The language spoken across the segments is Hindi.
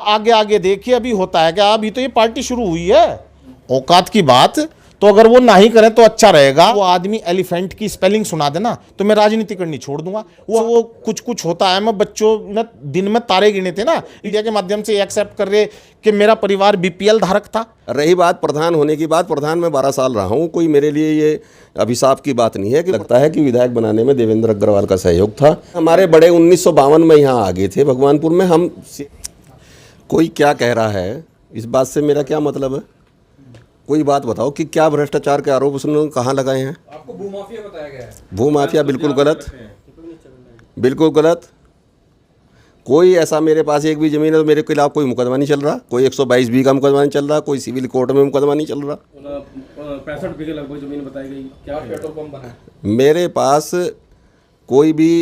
आगे आगे देखिए अभी होता है क्या। अभी तो ये पार्टी शुरू हुई है। औकात की बात तो अगर वो ना ही करें तो अच्छा रहेगा। वो आदमी एलिफेंट की स्पेलिंग सुना देना तो मैं राजनीति करनी छोड़ दूंगा। वो कुछ होता है। मैं बच्चों ने दिन में तारे गिने थे ना, इंडिया के माध्यम से एक्सेप्ट कर रहे कि मेरा परिवार बीपीएल धारक था। रही बात प्रधान होने की बात, प्रधान में 12 साल रहा हूँ। कोई मेरे लिए ये अभिशाप की बात नहीं है कि लगता है कि विधायक बनाने में देवेंद्र अग्रवाल का सहयोग था। हमारे बड़े 1952 में यहाँ आ गए थे भगवानपुर में। हम कोई क्या कह रहा है इस बात से मेरा क्या मतलब है? कोई बात बताओ कि क्या भ्रष्टाचार के आरोप उसने कहाँ लगाए हैं? आपको भूमाफिया बताया गया है। भूमाफिया बिल्कुल गलत, बिल्कुल गलत। कोई ऐसा मेरे पास एक भी जमीन है तो मेरे खिलाफ कोई मुकदमा नहीं चल रहा। कोई 122B का मुकदमा नहीं चल रहा। कोई सिविल कोर्ट में मुकदमा नहीं चल रहा। 65 बीघे लगभग जमीन बताई गई। क्या पेट्रोल पंप बना है? मेरे पास कोई भी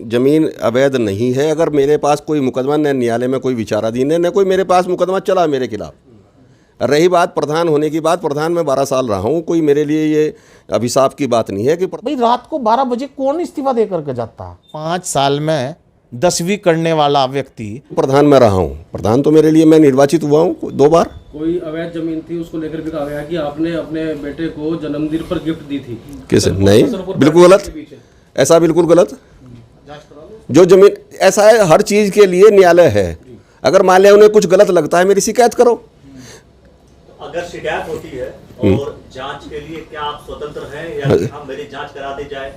जमीन अवैध नहीं है। अगर मेरे पास कोई मुकदमा न न्यायालय में कोई विचाराधीन है, न कोई मेरे पास मुकदमा चला मेरे खिलाफ। रही बात प्रधान होने की बात, प्रधान में 12 साल रहा हूँ। कोई मेरे लिए ये अभिशाप की बात नहीं है कि भाई रात को 12 बजे कौन इस्तीफा दे करके जाता है? 5 साल में 10वीं करने वाला व्यक्ति प्रधान में रहा हूँ। प्रधान तो मेरे लिए, मैं निर्वाचित हुआ हूँ 2 बार। कोई अवैध जमीन थी, उसको लेकर भी कहा गया कि आपने अपने बेटे को जन्मदिन पर गिफ्ट दी थी। किसे? नहीं, बिल्कुल गलत। ऐसा बिल्कुल गलत। जो जमीन ऐसा है, हर चीज़ के लिए न्यायालय है। अगर मान लिया उन्हें कुछ गलत लगता है, मेरी शिकायत करो। अगर शिकायत होती है और जांच के लिए क्या आप स्वतंत्र हैं या हम मेरी जांच करा दी जाए?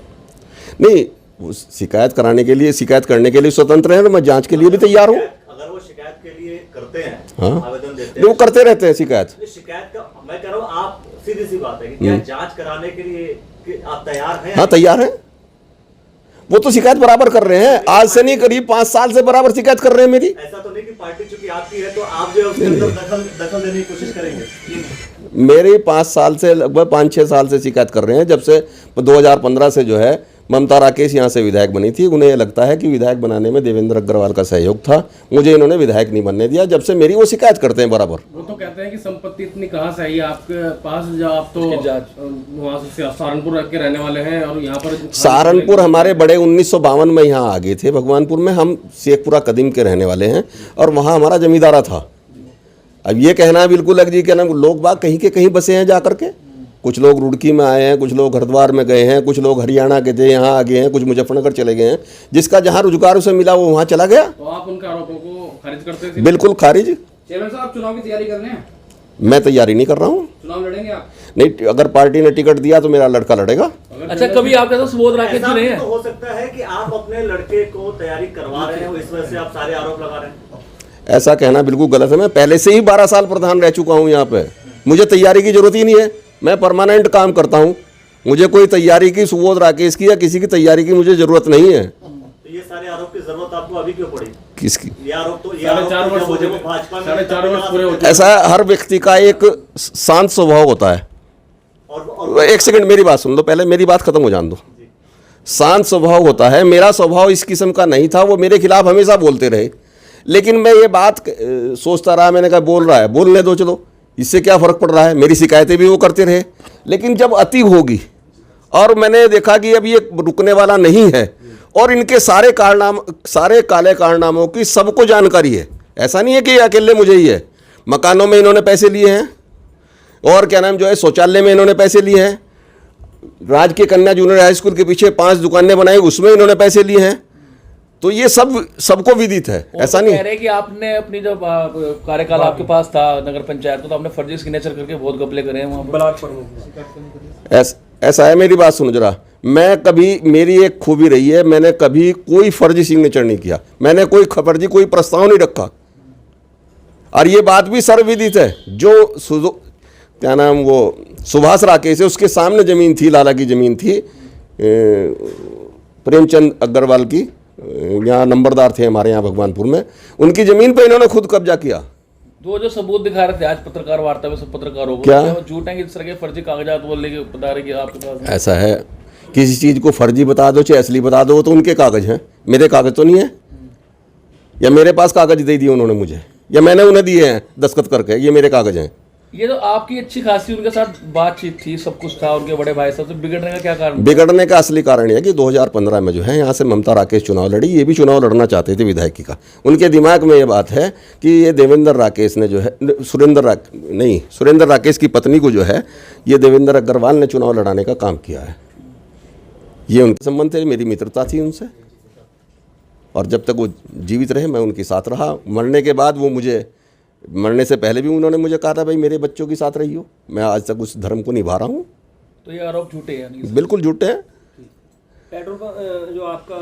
नहीं, शिकायत कराने के लिए, शिकायत करने के लिए स्वतंत्र है। मैं जांच के लिए भी तैयार हूँ। अगर वो शिकायत के लिए करते हैं, हाँ, आवेदन देते हैं, वो करते रहते हैं शिकायत। शिकायत का मैं कह रहा हूँ, आप सीधी सी बात है कि क्या जांच कराने के लिए कि आप तैयार हैं? हाँ, तैयार हैं। वो तो शिकायत बराबर कर रहे हैं। आज से नहीं, करीब 5 साल से बराबर शिकायत कर रहे हैं मेरी। ऐसा तो नहीं कि पार्टी चूंकि आपकी है तो आप जो है उसके अंदर दखल देने की कोशिश करेंगे? मेरे 5 साल से, लगभग 5-6 साल से शिकायत कर रहे हैं। जब से 2015 से जो है ममता राकेश यहाँ से विधायक बनी थी, उन्हें लगता है कि विधायक बनाने में देवेंद्र अग्रवाल का सहयोग था। मुझे इन्होंने विधायक नहीं बनने दिया। जब से मेरी वो शिकायत करते हैं बराबर। वो तो कहते हैं कि संपत्ति इतनी कहाँ से आई आपके पास, जब आप तो वहाँ से सहारनपुर के रहने वाले हैं और यहाँ पर सहारनपुर हमारे बड़े 1952 में यहाँ आ गए थे भगवानपुर में। हम शेखपुरा कदीम के रहने वाले हैं और वहाँ हमारा जमींदारा था। अब ये कहना है बिल्कुल लग जी, कहना लोग बाग कहीं के कहीं बसे हैं जा करके। कुछ लोग रुड़की में आए हैं, कुछ लोग हरिद्वार में गए हैं, कुछ लोग हरियाणा के थे यहाँ आ गए हैं, कुछ मुजफ्फरनगर चले गए हैं। जिसका जहाँ रोजगार उसे मिला वो वहाँ चला गया। तो आप उनके आरोपों को खारिज करते थे? बिल्कुल खारिज। चेयरमैन साहब, चुनाव की तैयारी कर रहे हैं? मैं तैयारी नहीं कर रहा हूँ। चुनाव लड़ेंगे आप? नहीं, अगर पार्टी ने टिकट दिया तो मेरा लड़का लड़ेगा। अच्छा, कभी आपके साथ सुबोध राकेश जी रहे हैं? तो हो सकता है कि आप अपने लड़के को तैयारी करवा रहे हैं, इस वजह से आप सारे आरोप लगा रहे हैं। ऐसा कहना बिल्कुल गलत है। मैं पहले से ही 12 साल प्रधान रह चुका हूँ यहाँ पे। मुझे तैयारी की जरूरत ही नहीं है। मैं परमानेंट काम करता हूँ। मुझे कोई तैयारी की, सुबोध राकेश की या किसी की तैयारी की मुझे जरूरत नहीं है। तो ये सारे आरोप की जरूरत आपको अभी क्यों पड़ी? किसकी? ये आरोप तो 4.5 वर्ष पूरे हो चुके। ऐसा है, हर व्यक्ति का एक शांत स्वभाव होता है। और एक सेकंड मेरी बात सुन लो, पहले मेरी बात खत्म हो जान दो। शांत स्वभाव होता है। मेरा स्वभाव इस किस्म का नहीं था। वो मेरे खिलाफ हमेशा बोलते रहे, लेकिन मैं ये बात सोचता रहा। मैंने कहा बोल रहा है, बोलने दो, चलो, इससे क्या फ़र्क पड़ रहा है। मेरी शिकायतें भी वो करते रहे। लेकिन जब अति होगी और मैंने देखा कि अब ये रुकने वाला नहीं है और इनके सारे काले कारनामों की सबको जानकारी है। ऐसा नहीं है कि अकेले मुझे ही है। मकानों में इन्होंने पैसे लिए हैं और क्या नाम जो है शौचालय में इन्होंने पैसे लिए हैं। राजकीय कन्या जूनियर हाई स्कूल के पीछे 5 दुकानें बनाई, उसमें इन्होंने पैसे लिए हैं। तो ये सबको विदित है। ऐसा नहीं कह रहे कि आपने अपनी जब कार्यकाल आपके पास था नगर पंचायत तो आपने फर्जी सिग्नेचर करके बहुत घपले करे हैं वहाँ पर। ऐसा है, मेरी बात सुनो जरा। मैं कभी, मेरी एक खूबी रही है, मैंने कभी कोई फर्जी सिग्नेचर नहीं किया। मैंने कोई फर्जी कोई प्रस्ताव नहीं रखा। और ये बात भी सर्वविदित है। जो क्या नाम वो सुभाष राकेश है, उसके सामने ज़मीन थी, लाला की ज़मीन थी, प्रेमचंद अग्रवाल की, यहाँ नंबरदार थे हमारे यहाँ भगवानपुर में। उनकी ज़मीन पे इन्होंने खुद कब्जा किया। जो सबूत दिखा रहे थे आज पत्रकार वार्ता में सब पत्रकारों को, क्या झूठ है कि इस तरह के फर्जी कागजात वो लेके बता रहे कि आपके पास? ऐसा है, किसी चीज़ को फर्जी बता दो चाहे असली बता दो, वो तो उनके कागज़ हैं, मेरे कागज़ तो नहीं है। या मेरे पास कागज़ दे दिए उन्होंने मुझे, या मैंने उन्हें दिए हैं दस्तखत करके, ये मेरे कागज़ हैं। ये तो आपकी अच्छी खासी उनके साथ बातचीत थी, सब कुछ था, उनके बड़े भाई साहब, तो बिगड़ने का क्या कारण? बिगड़ने का असली कारण यह है कि 2015 में जो है यहाँ से ममता राकेश चुनाव लड़ी, ये भी चुनाव लड़ना चाहते थे विधायकी का। उनके दिमाग में ये बात है कि ये देवेंद्र राकेश ने जो है सुरेंद्र राकेश की पत्नी को जो है ये देवेंद्र अग्रवाल ने चुनाव लड़ाने का काम किया है। ये उनके संबंध थे, मेरी मित्रता थी उनसे, और जब तक वो जीवित रहे मैं उनके साथ रहा। मरने के बाद वो मुझे, मरने से पहले भी उन्होंने मुझे कहा था भाई मेरे बच्चों के साथ रही हो। मैं आज तक उस धर्म को निभा रहा हूँ। तो ये आरोप झूठे हैं यानी? बिल्कुल झूठे हैं। पेट्रोल पंप जो आपका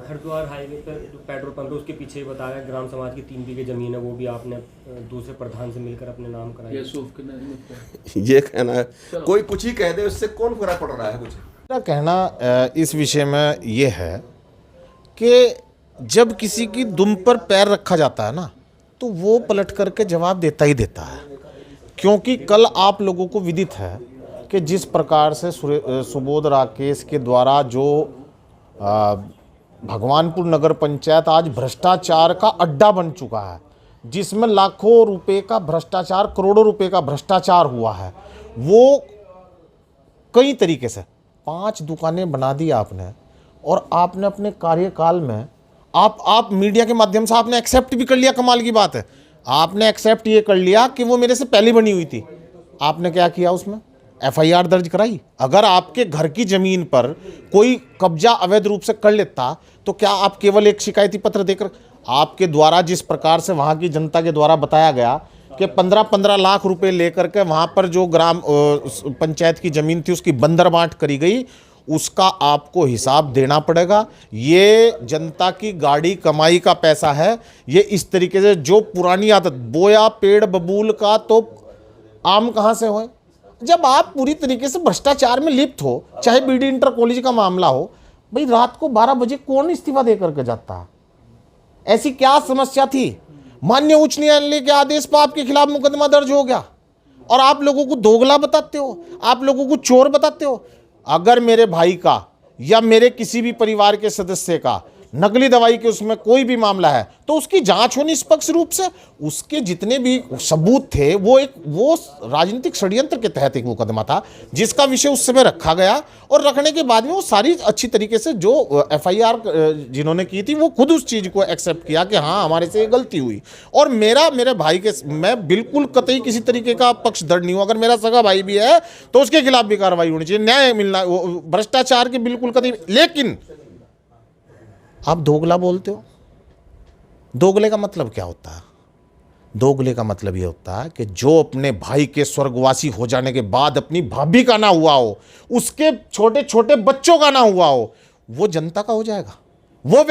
हरिद्वार हाईवे पर जो पेट्रोल पंप है उसके पीछे बताया ग्राम समाज की 3 बीघे जमीन है, वो भी आपने दूसरे प्रधान से मिलकर अपने नाम कराई। ये कहना है, कोई कुछ ही कह दे उससे कौन फर्क पड़ रहा है कुछ। मेरा कहना इस विषय में ये है कि जब किसी की दुम पर पैर रखा जाता है ना, तो वो पलट करके जवाब देता ही देता है। क्योंकि कल आप लोगों को विदित है कि जिस प्रकार से सुबोध राकेश के द्वारा जो भगवानपुर नगर पंचायत आज भ्रष्टाचार का अड्डा बन चुका है, जिसमें लाखों रुपए का भ्रष्टाचार, करोड़ों रुपए का भ्रष्टाचार हुआ है, वो कई तरीके से 5 दुकानें बना दी आपने, और आपने अपने कार्यकाल में आप मीडिया के माध्यम से आपने एक्सेप्ट भी कर लिया। कमाल की बात है, आपने एक्सेप्ट ये कर लिया कि वो मेरे से पहले बनी हुई थी। आपने क्या किया, उसमें FIR दर्ज कराई। अगर आपके घर की ज़मीन पर कोई कब्जा अवैध रूप से कर लेता तो क्या आप केवल एक शिकायती पत्र देकर, आपके द्वारा जिस प्रकार से वहाँ की जनता के द्वारा बताया गया कि 15-15 लाख रुपए लेकर के वहाँ पर जो ग्राम पंचायत की ज़मीन थी उसकी बंदर बांट करी गई, उसका आपको हिसाब देना पड़ेगा। ये जनता की गाड़ी कमाई का पैसा है। ये इस तरीके से जो पुरानी आदत, बोया पेड़ बबूल का तो आम कहाँ से होए। जब आप पूरी तरीके से भ्रष्टाचार में लिप्त हो, चाहे BD इंटर कॉलेज का मामला हो, भाई रात को 12 बजे कौन इस्तीफा दे करके जाता है? ऐसी क्या समस्या थी? माननीय उच्च न्यायालय के आदेश पर आपके खिलाफ मुकदमा दर्ज हो गया और आप लोगों को दोगला बताते हो, आप लोगों को चोर बताते हो। अगर मेरे भाई का या मेरे किसी भी परिवार के सदस्य का नकली दवाई के उसमें कोई भी मामला है तो उसकी जांच हो निष्पक्ष रूप से। उसके जितने भी सबूत थे वो राजनीतिक षड्यंत्र के तहत एक मुकदमा था जिसका विषय उस समय रखा गया, और रखने के बाद में वो सारी अच्छी तरीके से जो FIR जिन्होंने की थी वो खुद उस चीज़ को एक्सेप्ट किया कि हाँ हमारे से ये गलती हुई। और मेरे भाई के, मैं बिल्कुल कतई किसी तरीके का पक्षधर नहीं हूँ। अगर मेरा सगा भाई भी है तो उसके खिलाफ भी कार्रवाई होनी चाहिए, न्याय मिलना, भ्रष्टाचार के बिल्कुल कतई। लेकिन आप दोगला बोलते हो। दोगले का मतलब क्या होता है? दोगले का मतलब ये होता है कि जो अपने भाई के स्वर्गवासी हो जाने के बाद अपनी भाभी का ना हुआ हो, उसके छोटे छोटे बच्चों का ना हुआ हो, वो जनता का हो जाएगा। वो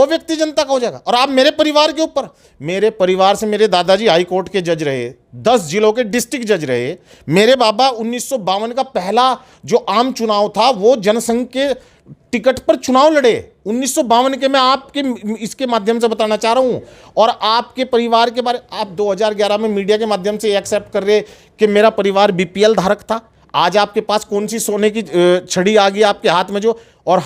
व्यक्ति जनता का हो जाएगा। और आप मेरे परिवार के ऊपर, मेरे परिवार से मेरे दादाजी हाई कोर्ट के जज रहे, 10 जिलों के डिस्ट्रिक्ट जज रहे। मेरे बाबा 1952 का पहला जो आम चुनाव था वो जनसंघ के टिकट पर चुनाव लड़े 1952 के। मैं आपके इसके माध्यम से बताना चाह रहा हूं। और आपके परिवार के बारे, आप 2011 में मीडिया के माध्यम से एक्सेप्ट कर रहे कि मेरा परिवार BPL धारक था। आज आपके पास कौन सी सोने की छड़ी आ गई आपके हाथ में जो, और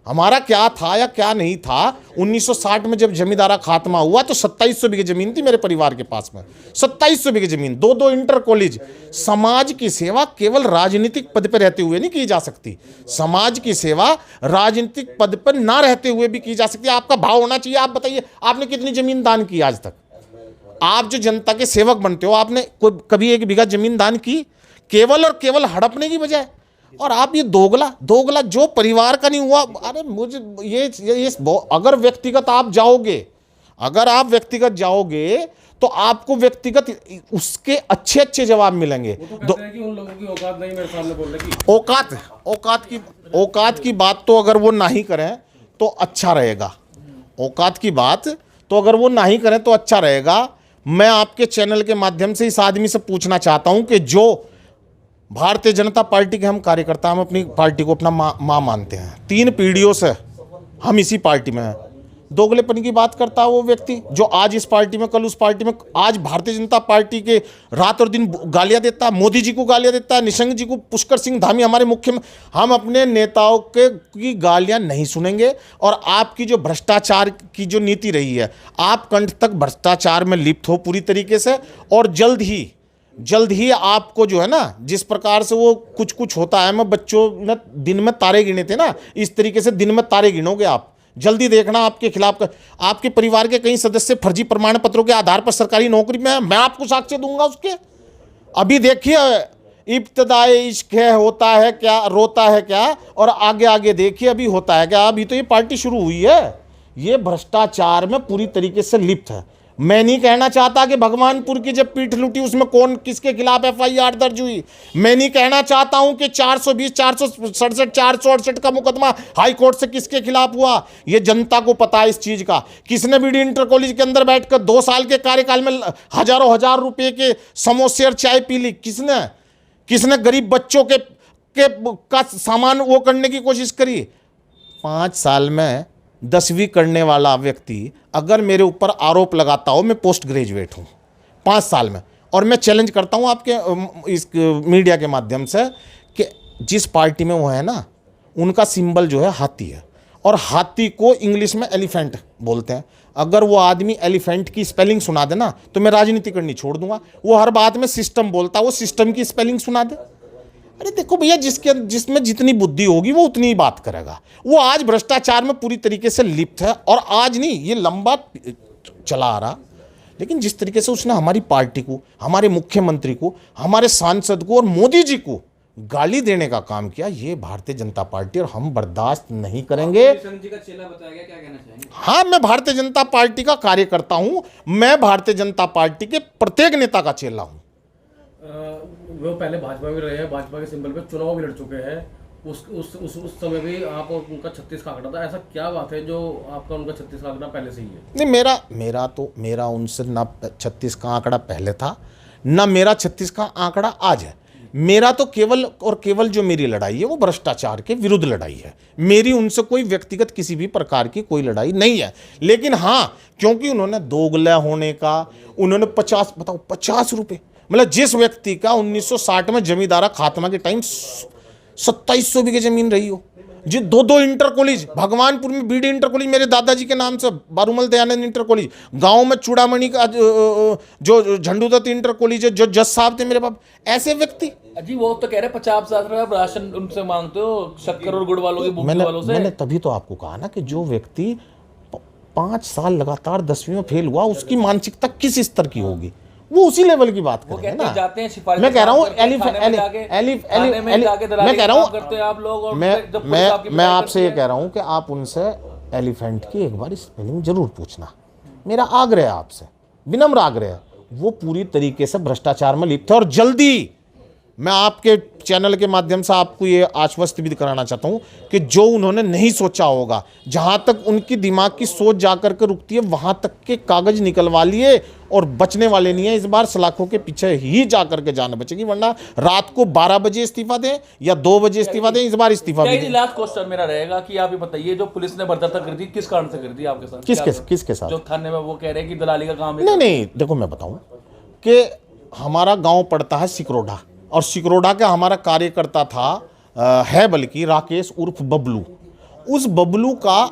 हमारा क्या था या क्या नहीं था। 1960 में जब जमींदारा खात्मा हुआ तो 2700 बीघे जमीन थी मेरे परिवार के पास में, 2700 बीघे जमीन, 2 इंटर कॉलेज। समाज की सेवा केवल राजनीतिक पद पर रहते हुए नहीं की जा सकती, समाज की सेवा राजनीतिक पद पर ना रहते हुए भी की जा सकती है। आपका भाव होना चाहिए। आप बताइए आपने कितनी जमीन दान की आज तक? आप जो जनता के सेवक बनते हो, आपने कभी 1 बीघा जमीन दान की? केवल और केवल हड़पने की बजाय। और आप ये दोगला जो परिवार का नहीं हुआ। अरे मुझे ये अगर व्यक्तिगत आप जाओगे तो आपको व्यक्तिगत उसके अच्छे जवाब मिलेंगे। उन लोगों की औकात नहीं मेरे सामने बोलने की। औकात की बात तो अगर वो नहीं करें तो अच्छा रहेगा। औकात की बात तो अगर वो नहीं करें तो अच्छा रहेगा। मैं आपके चैनल के माध्यम से इस आदमी से पूछना चाहता हूं कि जो भारतीय जनता पार्टी के हम कार्यकर्ता, हम अपनी पार्टी को अपना माँ मानते हैं, 3 पीढ़ियों से हम इसी पार्टी में हैं। दोगलेपन की बात करता है वो व्यक्ति जो आज इस पार्टी में, कल उस पार्टी में, आज भारतीय जनता पार्टी के रात और दिन गालियां देता है, मोदी जी को गालियां देता है, निशंक जी को, पुष्कर सिंह धामी हमारे मुख्य में। हम अपने नेताओं की गालियां नहीं सुनेंगे। और आपकी जो भ्रष्टाचार की जो नीति रही है, आप कंठ तक भ्रष्टाचार में लिप्त हो पूरी तरीके से। और जल्द ही जल्द ही आपको जो है ना, जिस प्रकार से वो कुछ कुछ होता है, मैं बच्चों ने दिन में तारे गिने थे ना, इस तरीके से दिन में तारे गिनोगे आप। जल्दी देखना आपके खिलाफ आपके परिवार के कई सदस्य फर्जी प्रमाण पत्रों के आधार पर सरकारी नौकरी में है, मैं आपको साक्ष्य दूंगा उसके। अभी देखिए इब्तदाए इश्क है, होता है क्या, रोता है क्या, और आगे आगे देखिए अभी होता है क्या। अभी तो ये पार्टी शुरू हुई है, ये भ्रष्टाचार में पूरी तरीके से लिप्त है। मैं नहीं कहना चाहता कि भगवानपुर की जब पीठ लूटी उसमें कौन किसके खिलाफ एफआईआर दर्ज हुई। मैं नहीं कहना चाहता हूं कि 420, 467, 468 का मुकदमा हाई कोर्ट से किसके खिलाफ हुआ। ये जनता को पता है इस चीज का। किसने बीडी इंटर कॉलेज के अंदर बैठकर 2 साल के कार्यकाल में हजारों हजार रुपए के समोसे और चाय पी ली? किसने गरीब बच्चों के का सामान वो करने की कोशिश करी? 5 साल में 10वीं करने वाला व्यक्ति अगर मेरे ऊपर आरोप लगाता हो, मैं पोस्ट ग्रेजुएट हूँ 5 साल में, और मैं चैलेंज करता हूँ आपके इस मीडिया के माध्यम से कि जिस पार्टी में वो है ना, उनका सिंबल जो है हाथी है, और हाथी को इंग्लिश में एलिफेंट बोलते हैं। अगर वो आदमी एलिफेंट की स्पेलिंग सुना दे ना, तो मैं राजनीति करनी छोड़ दूंगा। वो हर बात में सिस्टम बोलता है, वो सिस्टम की स्पेलिंग सुना दे। अरे देखो भैया, जिसमें जितनी बुद्धि होगी वो उतनी ही बात करेगा। वो आज भ्रष्टाचार में पूरी तरीके से लिप्त है, और आज नहीं, ये लंबा चला आ रहा। लेकिन जिस तरीके से उसने हमारी पार्टी को, हमारे मुख्यमंत्री को, हमारे सांसद को और मोदी जी को गाली देने का काम किया, ये भारतीय जनता पार्टी, और हम बर्दाश्त नहीं करेंगे। जी का चेला बताया गया, क्या कहना चाहेंगे? हाँ, मैं भारतीय जनता पार्टी का कार्यकर्ता हूं, मैं भारतीय जनता पार्टी के प्रत्येक नेता का चेला हूं। वो पहले भाजपा में रहे हैं, भाजपा के सिंबल पे चुनाव भी लड़ चुके हैं। उस समय भी आप और उनका 36 का आंकड़ा था। ऐसा क्या बात है जो आपका उनका 36 का आंकड़ा पहले से ही है? नहीं, मेरा उनसे ना 36 का आंकड़ा पहले था, ना मेरा 36 का आंकड़ा आज है। मेरा तो केवल और केवल जो मेरी लड़ाई है वो भ्रष्टाचार के विरुद्ध लड़ाई है। मेरी उनसे कोई व्यक्तिगत किसी भी प्रकार की कोई लड़ाई नहीं है। लेकिन हाँ, क्योंकि उन्होंने दोगला होने का, उन्होंने 50 रुपए, मतलब जिस व्यक्ति का 1960 में जमींदारा खात्मा के टाइम 2700 बीघे जमीन रही हो, जी 2 इंटर कॉलेज, भगवानपुर में बीडी इंटर कॉलेज मेरे दादाजी के नाम से, बारूमल दयानंद इंटर कॉलेज, गांव में चूड़ामणि का जो झंडूदत्त इंटर कॉलेज है, जो जज साहब थे मेरे बाप, ऐसे व्यक्ति। जी वो तो कह रहे 50,000 रुपये राशन उनसे मांगते हो, शक्कर और गुड़ वालों की बुक वालों से। मैंने तभी तो आपको कहा ना कि जो व्यक्ति 5 साल लगातार 10वीं में फेल हुआ, उसकी मानसिकता किस स्तर की होगी, वो उसी लेवल की बात करेंगे ना। जाते हैं सिफारिश, मैं कह रहा हूँ मैं आपसे ये कह रहा हूँ कि आप उनसे एलिफेंट की एक बार स्पेलिंग जरूर पूछना, मेरा आग्रह है आपसे, विनम्र आग्रह है। वो पूरी तरीके से भ्रष्टाचार में लिप्त है, और जल्दी मैं आपके चैनल के माध्यम से आपको ये आश्वस्त भी कराना चाहता हूँ कि जो उन्होंने नहीं सोचा होगा, जहाँ तक उनकी दिमाग की सोच जाकर के रुकती है, वहाँ तक के कागज निकलवा लिए, और बचने वाले नहीं है। इस बार सलाखों के पीछे ही जाकर के जान बचेगी, वरना रात को 12 बजे इस्तीफा दें या 2 बजे इस्तीफा दें, इस बार इस्तीफा भी दें। लास्ट क्वेश्चन मेरा रहेगा कि आप ये बताइए, जो पुलिस ने बर्दाश्त कर दी, किस कारण से कर दी आपके साथ? किसके साथ? जो थाने में वो कह रहे हैं कि दलाली का काम है। नहीं, देखो मैं बताऊं कि हमारा गांव पड़ता है सिकरोडा, और सिकरोडा का हमारा कार्यकर्ता था है बल्कि राकेश उर्फ बबलू। उस बबलू का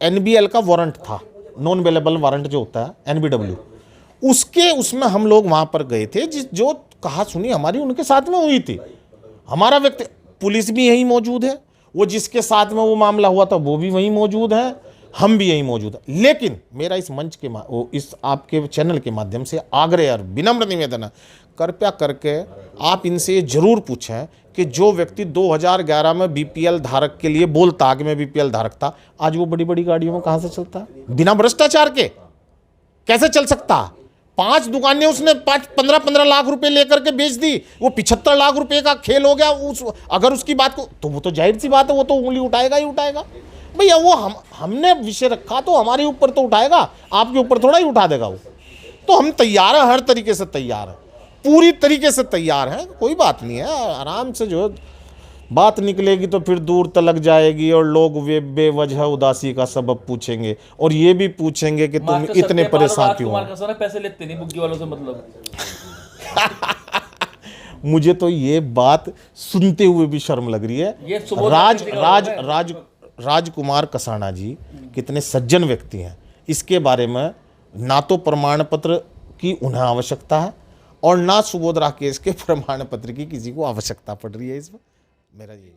एनबीएल का वारंट था, नॉन अवेलेबल वारंट जो होता है, एनबीडब्ल्यू, उसमें हम लोग वहां पर गए थे। जो कहा सुनी हमारी उनके साथ में हुई थी। हमारा व्यक्ति, पुलिस भी यहीं मौजूद है, वो जिसके साथ में वो मामला हुआ था वो भी वहीं मौजूद है, हम भी यहीं मौजूद है। लेकिन मेरा इस मंच के इस आपके चैनल के माध्यम से आग्रह और विनम्र निवेदन है, कृपया करके आप इनसे ये जरूर पूछें कि जो व्यक्ति 2011 में बीपीएल धारक के लिए बोलता कि मैं बीपीएल धारक था, आज वो बड़ी बड़ी गाड़ियों में कहां से चलता है? बिना भ्रष्टाचार के कैसे चल सकता? 5 दुकानें उसने 15 लाख रुपए लेकर के बेच दी, वो 75 लाख रुपए का खेल हो गया। अगर उसकी बात को, तो वो तो जाहिर सी बात है, वो तो उंगली उठाएगा ही उठाएगा भैया। वो हमने विषय रखा तो हमारे ऊपर तो उठाएगा, आपके ऊपर थोड़ा ही उठा देगा वो। तो हम तैयार हैं, हर तरीके से तैयार हैं, पूरी तरीके से तैयार हैं, कोई बात नहीं है। आराम से जो बात निकलेगी तो फिर दूर तलक जाएगी, और लोग वे बेवजह उदासी का सबब पूछेंगे, और ये भी पूछेंगे कि तुम इतने परेशान क्यों हो। पैसे लेते नहीं बुग्गी वालों से, मतलब मुझे तो ये बात सुनते हुए भी शर्म लग रही है। राजकुमार कसाना जी कितने सज्जन व्यक्ति हैं, इसके बारे में ना तो प्रमाण पत्र की उन्हें आवश्यकता है, और ना सुबोध राकेश के प्रमाण पत्र की किसी को आवश्यकता पड़ रही है। इस पर मेरा ये